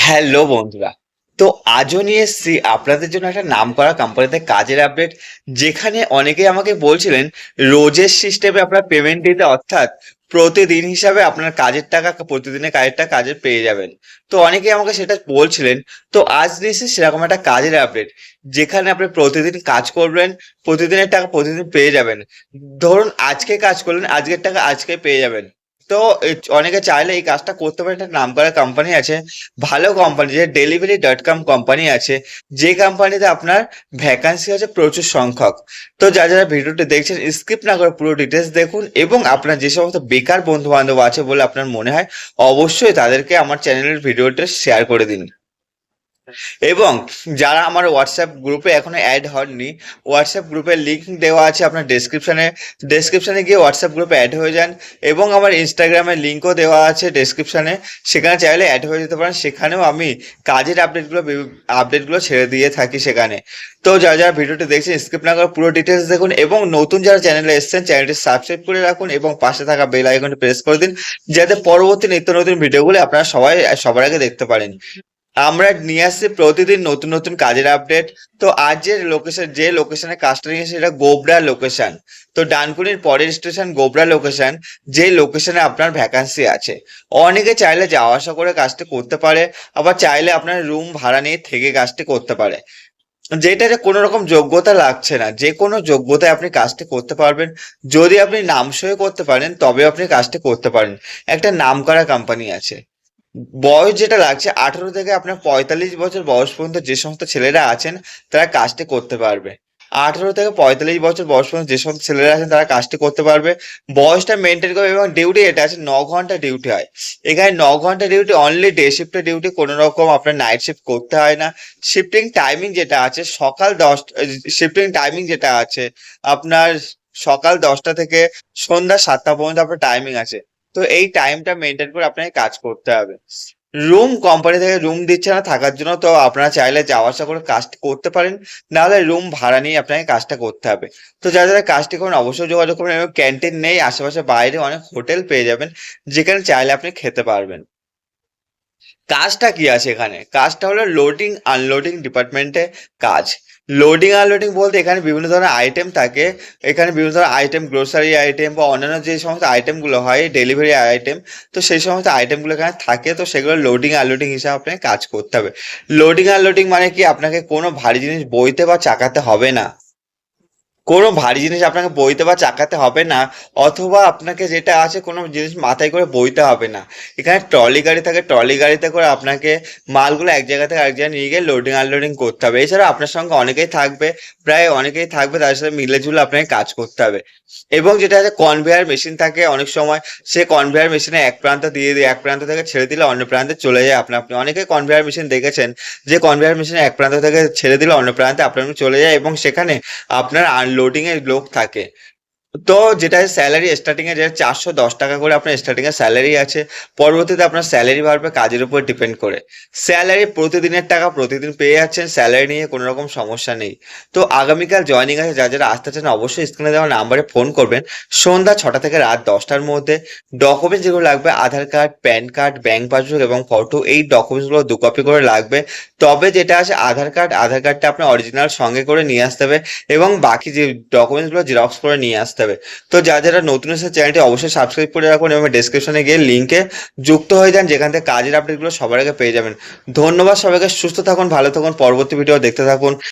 Hello বন্ধুরা। তো আজও নিয়ে এসেছি আপনাদের জন্য একটা নামকরা কোম্পানিতে কাজের আপডেট, যেখানে অনেকেই আমাকে বলছিলেন রোজের সিস্টেমে আপনার পেমেন্ট দিতে, অর্থাৎ প্রতিদিন হিসাবে আপনার কাজের টাকা, প্রতিদিনের কাজের টাকা কাজের পেয়ে যাবেন। তো অনেকেই আমাকে সেটা বলছিলেন। তো আজ নিয়ে এসেছি সেরকম একটা কাজের আপডেট, যেখানে আপনি প্রতিদিন কাজ করবেন, প্রতিদিনের টাকা প্রতিদিন পেয়ে যাবেন। ধরুন আজকে কাজ করলেন, আজকের টাকা আজকে পেয়ে যাবেন। তো অনেকে চাইলে এই কাজটা করতে পারে। একটা নামকরা কোম্পানি আছে, ভালো কোম্পানি, যে delivery.com কোম্পানি আছে, যে কোম্পানিতে আপনার ভ্যাকান্সি আছে প্রচুর সংখ্যক। তো যারা ভিডিওটি দেখছেন স্কিপ না করে পুরো ডিটেলস দেখুন, এবং আপনার যে সমস্ত বেকার বন্ধু বান্ধব আছে বলে আপনার মনে হয়, অবশ্যই তাদেরকে আমার চ্যানেলের ভিডিওটা শেয়ার করে দিন। এবং যারা আমার হোয়াটসঅ্যাপ গ্রুপে এখনো অ্যাড হননি, হোয়াটসঅ্যাপ গ্রুপের লিঙ্ক দেওয়া আছে আপনার ডেসক্রিপশনে গিয়ে হোয়াটসঅ্যাপ গ্রুপে অ্যাড হয়ে যান। এবং আমার ইনস্টাগ্রামের লিঙ্কও দেওয়া আছে ডেসক্রিপশনে, সেখানে চাইলে অ্যাড হয়ে যেতে পারেন। সেখানেও আমি কাজের আপডেটগুলো ছেড়ে দিয়ে থাকি সেখানে। তো যারা ভিডিওটি দেখছেন স্কিপ না করে পুরো ডিটেলস দেখুন, এবং নতুন যারা চ্যানেলে এসেছেন চ্যানেলটি সাবস্ক্রাইব করে রাখুন এবং পাশে থাকা বেল আইকনটি প্রেস করে দিন, যাতে পরবর্তী নিত্য নতুন ভিডিওগুলো আপনারা সবার আগে দেখতে পারেন। আমরা নিয়ে আসছি প্রতিদিন নতুন নতুন কাজের আপডেট। তো আজ যে লোকেশনে কাজটা নিয়ে আসছে সেটা গোবরা লোকেশন। তো ডানকুনির পরের স্টেশন গোবরা লোকেশন, যে লোকেশনে আপনার ভ্যাকান্সি আছে। অনেকে চাইলে যাওয়া আসা করে কাজটি করতে পারে, আবার চাইলে আপনার রুম ভাড়া নিয়ে থেকে কাজটি করতে পারে। যেটাতে কোনো রকম যোগ্যতা লাগছে না, যে কোনো যোগ্যতায় আপনি কাজটি করতে পারবেন। যদি আপনি নামসই করতে পারেন তবে আপনি কাজটি করতে পারেন। একটা নামকরা কোম্পানি আছে। বয়স যেটা লাগছে 18 থেকে আপনার 45 বছর বয়স পর্যন্ত যে সমস্ত ছেলেরা আছেন তারা কাজটি করতে পারবে। 18 থেকে 45 বছর বয়স পর্যন্ত যে সমস্ত ছেলেরা আছেন তারা কাজটি করতে পারবে। বয়সটা মেনটেন করবে, এবং ডিউটি এটা আছে 9 ঘন্টা ডিউটি হয়। এখানে 9 ঘন্টা ডিউটি, অনলি ডে শিফটে ডিউটি, কোনো রকম আপনার নাইট শিফট করতে হয় না। শিফটিং টাইমিং যেটা আছে সকাল 10, শিফটিং টাইমিং যেটা আছে আপনার সকাল 10টা থেকে সন্ধ্যা 7টা পর্যন্ত আপনার টাইমিং আছে। তো এই টাইমটা মেনটেন করে আপনাকে কাজ করতে হবে। কোম্পানি থেকে রুম দিচ্ছে না থাকার জন্য, তো আপনারা চাইলে যাওয়া আসা করে কাজ করতে পারেন, নাহলে রুম ভাড়া নিয়ে আপনাকে কাজটা করতে হবে। তো যারা কাজটি করুন অবশ্যই যোগাযোগ করবেন, এবং ক্যান্টিন নেই, আশেপাশে বাইরে অনেক হোটেল পেয়ে যাবেন, যেখানে চাইলে আপনি খেতে পারবেন। কাজটা কি আছে এখানে? কাজটা হলো লোডিং আনলোডিং ডিপার্টমেন্টে কাজ। লোডিং আনলোডিং বলতে এখানে বিভিন্ন ধরনের আইটেম থাকে। এখানে বিভিন্ন ধরনের আইটেম, গ্রোসারি আইটেম বা অন্যান্য যে সমস্ত আইটেমগুলো হয় ডেলিভারি আইটেম, তো সেই সমস্ত আইটেমগুলো এখানে থাকে। তো সেগুলো লোডিং আনলোডিং হিসাবে আপনাকে কাজ করতে হবে। লোডিং আনলোডিং মানে কি, আপনাকে কোনো ভারী জিনিস বইতে বা চাকাতে হবে না। কোনো ভারী জিনিস আপনাকে বইতে বা চাকাতে হবে না, অথবা আপনাকে যেটা আছে কোনো জিনিস মাথায় করে বইতে হবে না। এখানে ট্রলি গাড়ি থাকে, ট্রলি গাড়িতে করে আপনাকে মালগুলো এক জায়গা থেকে আরেক জায়গায় নিয়ে গিয়ে লোডিং আনলোডিং করতে হবে। এছাড়া আপনার সঙ্গে অনেকেই থাকবে, প্রায় অনেকেই থাকবে, তাদের সাথে মিলে ঝুলে আপনাকে কাজ করতে হবে। এবং যেটা আছে কনভেয়ার মেশিন থাকে অনেক সময়, সে কনভেয়ার মেশিনে এক প্রান্ত দিয়ে দিয়ে এক প্রান্ত থেকে ছেড়ে দিলে অন্য প্রান্তে চলে যায় আপনা আপনি। অনেকে কনভেয়ার মেশিন দেখেছেন, যে কনভেয়ার মেশিনে এক প্রান্ত থেকে ছেড়ে দিলে অন্য প্রান্তে আপনা আপনি চলে যায়, এবং সেখানে আপনার আনলোডিং এর লোক থাকে। তো যেটা স্যালারি স্টার্টিং এ যে 410 টাকা করে আপনার স্টার্টিং এর স্যালারি আছে। পরবর্তীতে আপনার স্যালারি বাড়বে কাজের উপর ডিপেন্ড করে। স্যালারি প্রতিদিনের টাকা প্রতিদিন পেয়ে যাচ্ছেন, স্যালারি নিয়ে কোনো রকম সমস্যা নেই। তো আগামীকাল জয়েনিং আছে, যারা আসতে চান অবশ্যই স্ক্রিনে দেওয়া নাম্বারে ফোন করবেন সন্ধ্যা 6টা থেকে রাত 10টার মধ্যে। ডকুমেন্টস যেগুলো লাগবে Aadhaar card, PAN card, bank passbook এবং ফটো, এই ডকুমেন্টসগুলো 2 কপি করে লাগবে। তবে যেটা আছে আধার কার্ডটা আপনার অরিজিনাল সঙ্গে করে নিয়ে আসতে হবে, এবং বাকি যে ডকুমেন্টসগুলো জেরক্স করে নিয়ে আসতে হবে। তো যারা নতুন এসেছে চ্যানেলটি অবশ্যই সাবস্ক্রাইব করে রাখুন, এবং ডেসক্রিপশনে গিয়ে লিঙ্কে যুক্ত হয়ে যান, যেখান থেকে কাজের আপডেটগুলো সবার আগে পেয়ে যাবেন। ধন্যবাদ সবাইকে, সুস্থ থাকুন, ভালো থাকুন, পরবর্তী ভিডিও দেখতে থাকুন।